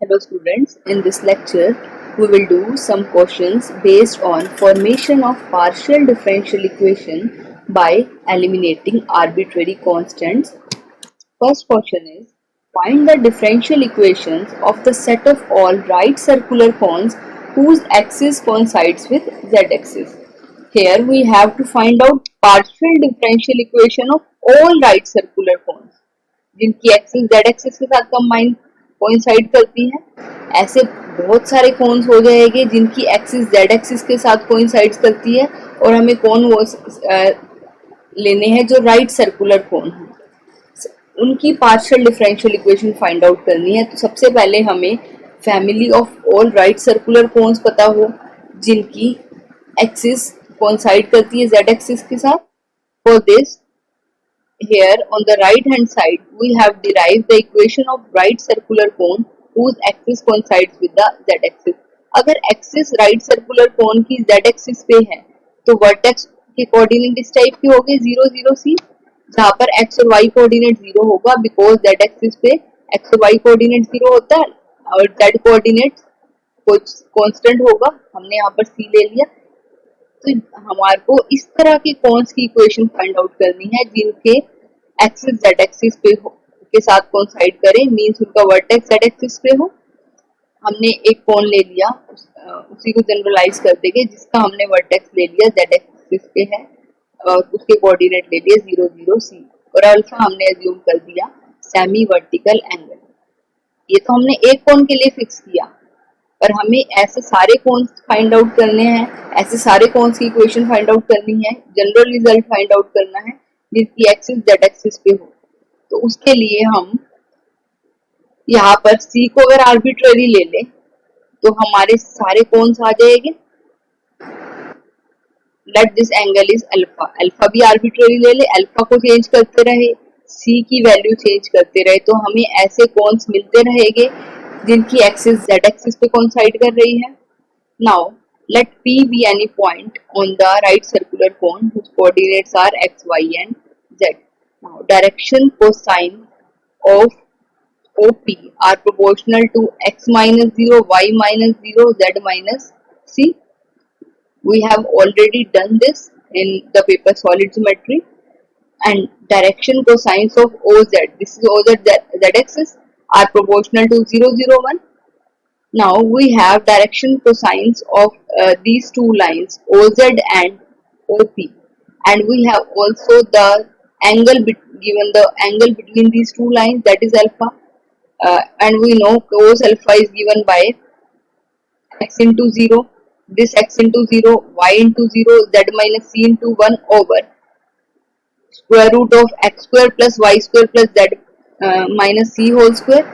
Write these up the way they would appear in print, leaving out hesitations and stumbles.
Hello students, in this lecture we will do some questions based on formation of partial differential equation by eliminating arbitrary constants. First question is, find the differential equations of the set of all right circular cones whose axis coincides with z-axis. Here we have to find out partial differential equation of all right circular cones जिनकी axis Z axis के साथ combine coincide करती है। ऐसे बहुत सारे cons हो जाएंगे जिनकी एक्सिस जेड एक्सिस के साथ कोइंसाइड करती है और हमें कौन वो लेने हैं जो राइट सर्कुलर कोन है, उनकी partial differential equation find out करनी है। तो सबसे पहले हमें family of all right circular cones पता हो जिनकी एक्सिस कोइंसाइड करती है जेड एक्सिस के साथ। For this, here on the right hand side we have derived the equation of right circular cone whose axis coincides with the z axis. अगर axis right circular cone की z axis पे है तो vertex के coordinate इस type के होंगे 0 0 c, जहां पर x और y कोऑर्डिनेट 0 होगा बिकॉज z एक्सिस पे x और y कोऑर्डिनेट 0 होता है और z कोऑर्डिनेट कुछ कांस्टेंट होगा, हमने यहाँ पर c ले लिया। तो हमारे को इस तरह के कॉन्स की इक्वेशन फाइंड आउट करनी है जिनके एक्सिस जेड एक्सिस पे हो के साथ कोइंसाइड करे, मींस उनका वर्टेक्स जेड एक्सिस पे हो। हमने एक कॉन ले लिया, उसी को जनरलाइज कर देंगे जिसका हमने वर्टेक्स ले लिया जेड एक्सिस पे है और उसके कोऑर्डिनेट ले लिए 0 0 c और अल्फा हमने एज्यूम कर दिया सेमी वर्टिकल एंगल। ये तो हमने एक कॉन के लिए फिक्स किया, पर हमें ऐसे सारे कॉन्स फाइंड आउट करने हैं, ऐसे सारे कॉन्स की इक्वेशन फाइंड आउट करनी है, जनरल रिजल्ट फाइंड आउट करना है जिसकी एक्सिस जेड एक्सिस पे हो। तो उसके लिए हम यहाँ पर c को अगर आर्बिट्ररी ले ले तो हमारे सारे कॉन्स आ जाएंगे। Let this angle is alpha, alpha भी आर्बिट्ररी ले ले, अल्फा को चेंज करते रहे, c की वैल्यू चेंज करते रहे, तो हमें ऐसे कॉन्स मिलते रहेंगे जिनकी एक्सिस जेड एक्सिस पे कोइंसाइड कर रही है। Now let P be any point on the right circular cone whose coordinates are x, y and z. Now direction cosine of OP are proportional to x minus 0, y minus 0, z minus c. We have already done this in the paper solid geometry. And direction cosines of OZ, this is OZ z axis, are proportional to 0 0 1. Now we have direction cosines of these two lines OZ and OP, and we have also the angle given the angle between these two lines, that is alpha, and we know cos alpha is given by x into 0, this x into 0, y into 0, z minus c into 1 over square root of x square plus y square plus z minus c whole square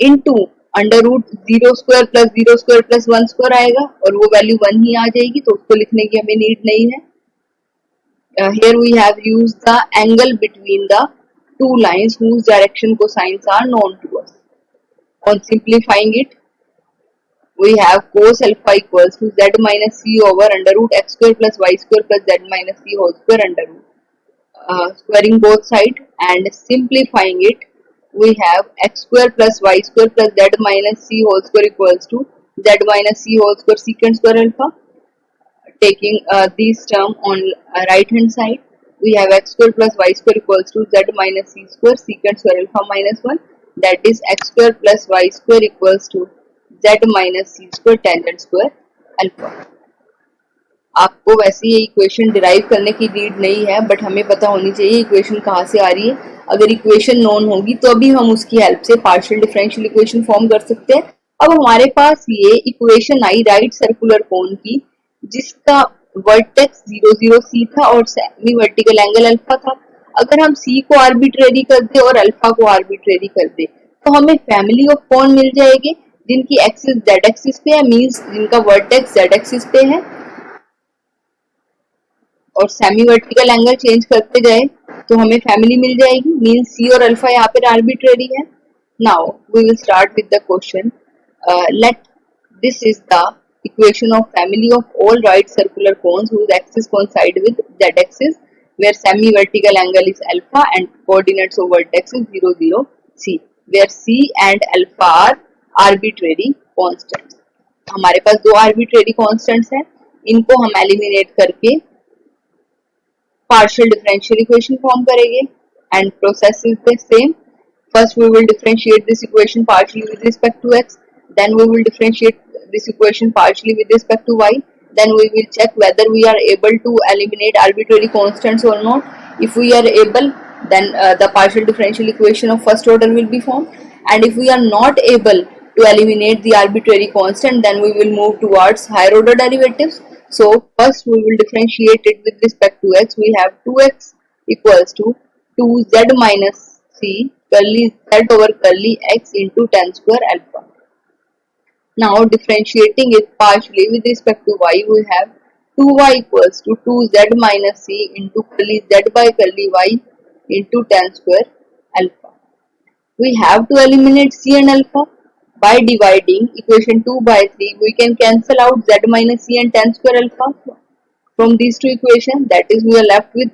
into under root 0 square plus 1 square आएगा और वो value 1 ही आ जाएगी, तो उसको लिखने की हमें need नहीं है। Here we have used the angle between the two lines whose direction cosines are known to us. On simplifying it, we have cos alpha equals to z minus c over under root x square plus y square plus z minus c whole square under root. Squaring both sides and simplifying it, we have x square plus y square plus z minus c whole square equals to z minus c whole square secant square alpha. Taking these term on right hand side, we have x square plus y square equals to z minus c square secant square alpha minus 1, that is x square plus y square equals to z minus c square tangent square alpha. आपको वैसे ये equation derive करने की need नहीं है, but हमें पता होनी चाहिए इक्वेशन कहाँ से आ रही है। अगर इक्वेशन नोन होगी तो अभी हम उसकी हेल्प से पार्शियल डिफरेंशियल इक्वेशन फॉर्म कर सकते हैं। अब हमारे पास ये इक्वेशन आई राइट सर्कुलर कोन की जिसका वर्टेक्स 0 0 c था और सेमी वर्टिकल एंगल अल्फा था। अगर हम c को आर्बिट्रेरी कर दे और अल्फा को आर्बिट्रेरी कर दे तो हमें फैमिली ऑफ कोन मिल जाएगी जिनकी एक्सिस जेड एक्सिस पे है, मींस जिनका वर्टेक्स जेड एक्सिस पे है और सेमी वर्टिकल एंगल चेंज करते जाए तो हमें फैमिली मिल जाएगी, मींस सी और अल्फा यहाँ पे आर्बिट्रेरी है। Now we will start with the question. Let this is the equation of family of all right circular cones whose axis coincide with z axis where semi vertical angle is alpha and coordinates of vertex is 0 0 c, where c and alpha are arbitrary constants. हमारे पास दो arbitrary constants हैं, इनको हम eliminate करके partial differential equation form करेंगे and process is the same. First we will differentiate this equation partially with respect to x, then we will differentiate this equation partially with respect to y, then we will check whether we are able to eliminate arbitrary constants or not. If we are able, then the partial differential equation of first order will be formed, and if we are not able to eliminate the arbitrary constant, then we will move towards higher order derivatives. So first we will differentiate it with respect to x. We have 2x equals to 2z minus c curly z over curly x into tan square alpha. Now differentiating it partially with respect to y, we have 2y equals to 2z minus c into curly z by curly y into tan square alpha. We have to eliminate c and alpha. By dividing equation 2 by 3, we can cancel out z minus c and tan square alpha from these two equations. That is, we are left with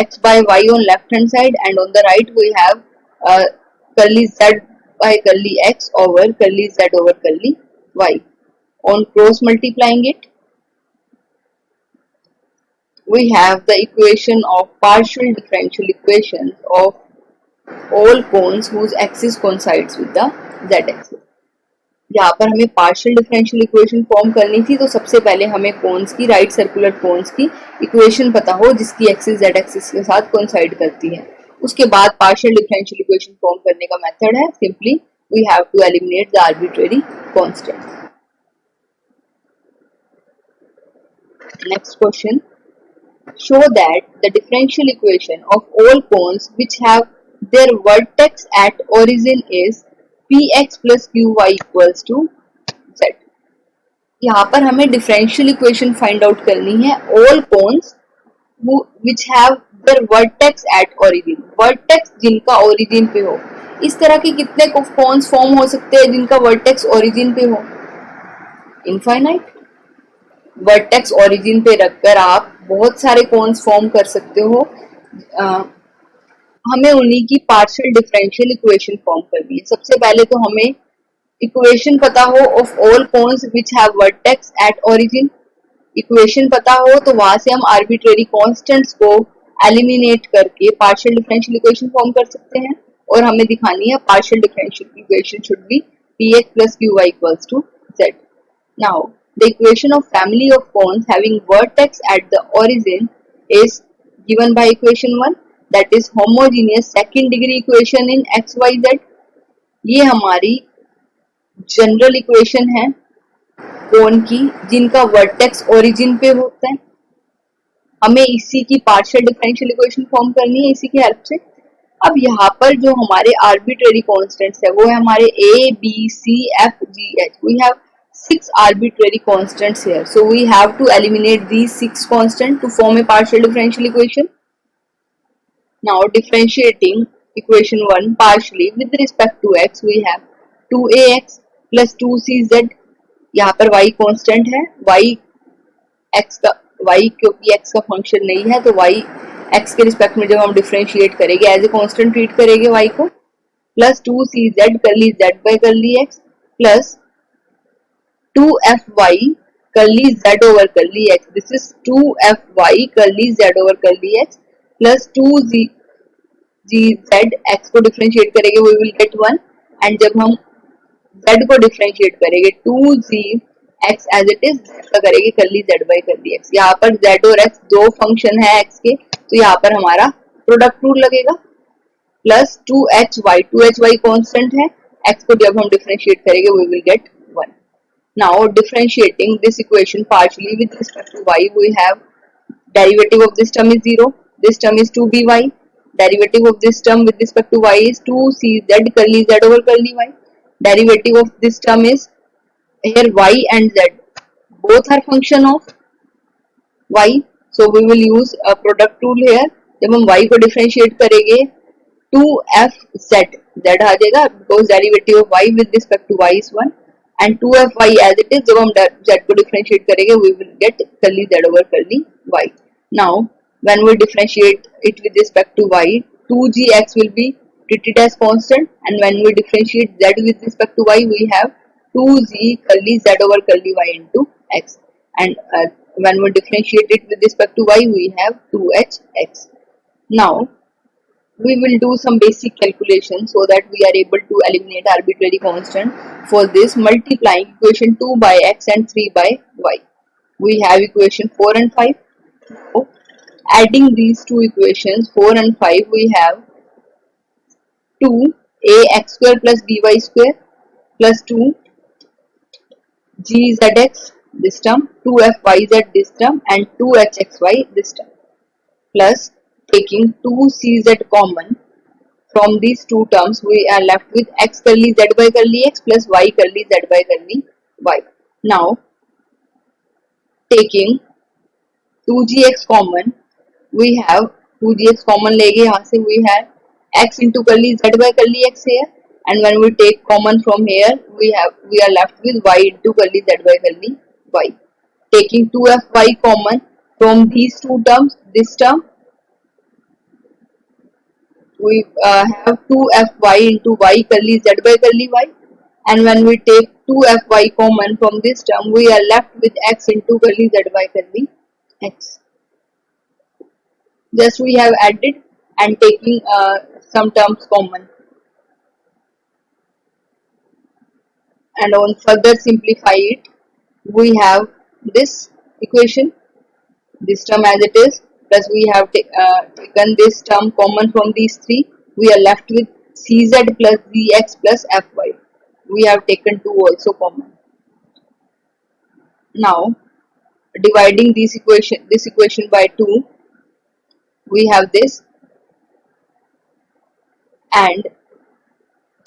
x by y on left hand side, and on the right we have curly z by curly x over curly z over curly y. On cross multiplying it, we have the equation of partial differential equations of all cones whose axis coincides with the z axis. यहाँ पर हमें partial differential equation form करनी थी, तो सबसे पहले हमें cons की, राइट सर्कुलर कोन्स की इक्वेशन पता हो जिसकी एक्सिस जेड एक्सिस के साथ कोइंसाइड करती है। उसके बाद पार्शियल डिफरेंशियल इक्वेशन फॉर्म करने का मेथड है simply we have to eliminate the arbitrary constants. Next question, show that the differential equation of all cones which have their vertex at origin is px plus qy equals to z। यहाँ पर हमें differential equation find out करनी है all cones which have their vertex at origin, vertex जिनका origin पे हो। इस तरह के कितने कोन्स फॉर्म हो सकते हैं जिनका वर्टेक्स ओरिजिन पे हो? इनफाइनाइट। वर्टेक्स ओरिजिन पे रखकर आप बहुत सारे कोन्स फॉर्म कर सकते हो। हमें उन्हीं की पार्शियल डिफरेंशियल इक्वेशन फॉर्म करनी है। सबसे पहले तो हमें इक्वेशन पता हो of all cones which have vertex at origin. Equation पता हो तो वहां से हम आर्बिट्रेरी कांस्टेंट्स को एलिमिनेट करके पार्शियल डिफरेंशियल इक्वेशन फॉर्म कर सकते हैं, और हमें दिखानी है partial differential equation should be px plus qy equals to z. Now the equation of family of cones having vertex at the origin is given by equation 1, that is homogeneous second degree equation in x y z. ये हमारी general equation है कोन की जिनका vertex origin पे होता है। हमें इसी की पार्शियल डिफरेंशियल इक्वेशन फॉर्म करनी है इसी की हेल्प से। अब यहाँ पर जो हमारे आर्बिट्रेरी कांस्टेंट्स है वो है हमारे a b c f g h। We have 6 arbitrary constants here, so we have to eliminate these 6 constants to form a partial differential equation. Now differentiating equation 1 partially with respect to x, we have 2ax plus 2cz। यहाँ पर y constant है, y क्योंकि x का function नहीं है तो y x के respect में जब हम डिफरेंशिएट करेंगे एज ए कांस्टेंट ट्रीट करेंगे y को, plus 2cz curly z by curly x plus 2fy curly z over curly x. This is 2fy curly z over curly x plus 2gz x को differentiate करेंगे we will get 1, and जब हम z को differentiate करेंगे 2g x as it is का करेंगे curly z by curly x। यहाँ पर z और x दो फंक्शन है x के, तो यहाँ पर हमारा प्रोडक्ट रूल लगेगा, प्लस 2hy कांस्टेंट है, x को जब हम डिफरेंशिएट करेंगे we will get 1। Now differentiating this equation partially with respect to y, we have derivative of this term is 0, this term is 2by, derivative of this term with respect to y is 2cz curly z over curly y, derivative of this term is here y and z both are function of y, so we will use a product rule here। जब हम y को differentiate करेंगे 2fz z आ जाएगा because derivative of y with respect to y is 1, and 2fy as it is जब हम z को differentiate करेंगे we will get curly z over curly y। Now when we differentiate it with respect to y, 2gx will be treated as constant, and when we differentiate z with respect to y, we have 2z curly z over curly y into x, and when we differentiate it with respect to y, we have 2h x. Now we will do some basic calculations so that we are able to eliminate arbitrary constant. For this, multiplying equation 2 by x and 3 by y, we have equation 4 and 5. So, adding these two equations 4 and 5, we have 2ax square plus by square plus 2gzx this term, 2fyz this term, and 2hxy this term, plus taking 2cz common. From these two terms, we are left with x curly z by curly x plus y curly z by curly y. Now, taking 2gx common, we have 2gx common लेंगे यहाँ से, we have x into curly z by curly x here, and when we take common from here, we are left with y into curly z by curly y. Taking 2fy common from these two terms, this term, we have 2fy into y curly z by curly y, and when we take 2fy common from this term, we are left with x into curly z by curly x. Just we have added and taking some terms common, and on further simplify it, we have this equation, this term as it is, plus we have taken this term common from these three, we are left with cz plus zx plus fy. We have taken 2 also common. Now, dividing this equation by 2, we have this, and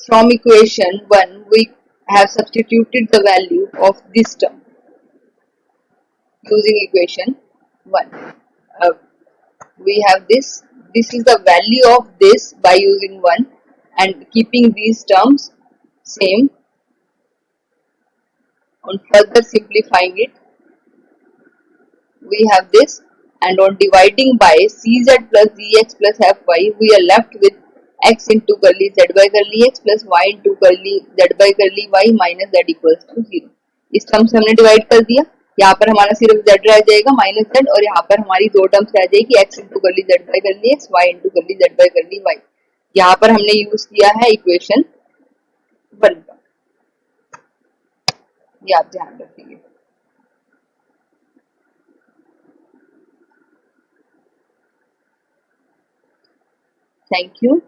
from equation 1, we have substituted the value of this term using equation 1. Uh, we have this is the value of this by using 1, and keeping these terms same. On further simplifying it, we have this, and on dividing by cz plus zx plus fy, we are left with x into curly z by curly x plus y into curly z by curly y minus z equals to 0. इस term से हमने divide कर दिया, यहाँ पर हमारा सिर्फ z रह जाएगा माइनस z, और यहाँ पर हमारी दो टर्म्स रह जाएगी x into curly z by curly x, y into curly z by curly y. यहाँ पर हमने यूज किया है इक्वेशन 1 का, ये आप ध्यान रखिए. Thank you.